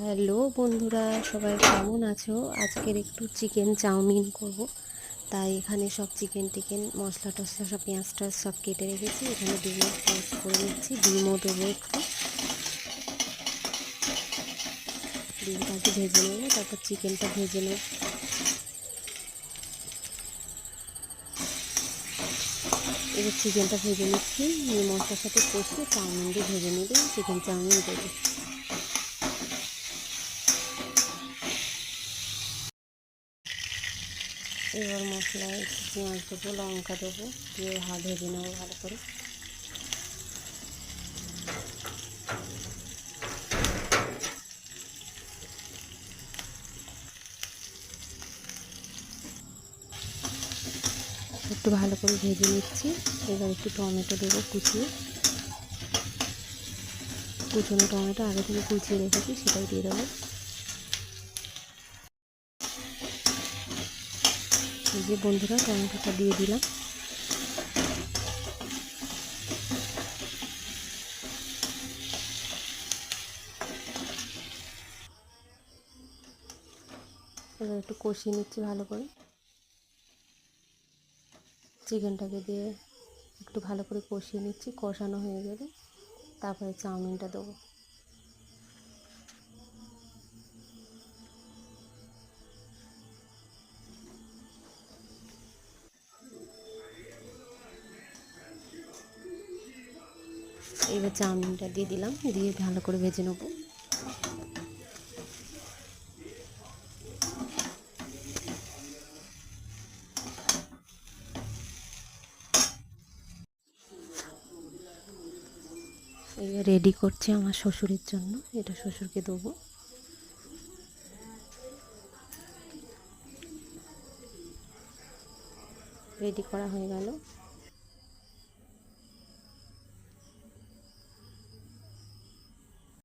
Hello বন্ধুরা, সবাই কেমন আছো? আজকের একটু চিকেন চাউমিন করব। তাই এখানে সব চিকেন টিকেন মশলা টশলা সব পেঁয়াজ টাজ সব কেটে রেখেছি। এখানে ডিমের পেস্ট করে নিচ্ছি, ডিমও দেবো একটু। ডিমটাকে ভেজে নেবো, তারপর চিকেনটা ভেজে নেব। এবার চিকেনটা ভেজে নিচ্ছি, মশলার সাথে কষিয়ে চাউমিন দিয়ে ভেজে নিলে চিকেন চাউমিন দেবো। এবার মশলায় একটু পেঁয়াজ দেবো, লঙ্কা দেবো, দিয়ে ভেজে নেবো ভালো করে। একটু ভালো করে ভেজে নিচ্ছি। এবার একটু টমেটো দেবো কুচিয়ে, কুচনো টমেটো আগে থেকে কুচিয়ে রেখেছি, সেটাই দিয়ে দেবো। এই যে বন্ধুরা, টমেটোটা দিয়ে দিলাম। এবার একটু কষিয়ে নিচ্ছি ভালো করে। চিকেনটাকে দিয়ে একটু ভালো করে কষিয়ে নিচ্ছি। কষানো হয়ে গেলে তারপরে চাউমিনটা দেবো। এবার চাউমিনটা দিয়ে দিলাম, দিয়ে ভালো করে ভেজে নেবো। এবার রেডি করছি আমার শ্বশুরের জন্য, এটা শ্বশুরকে দেবো। রেডি করা হয়ে গেল।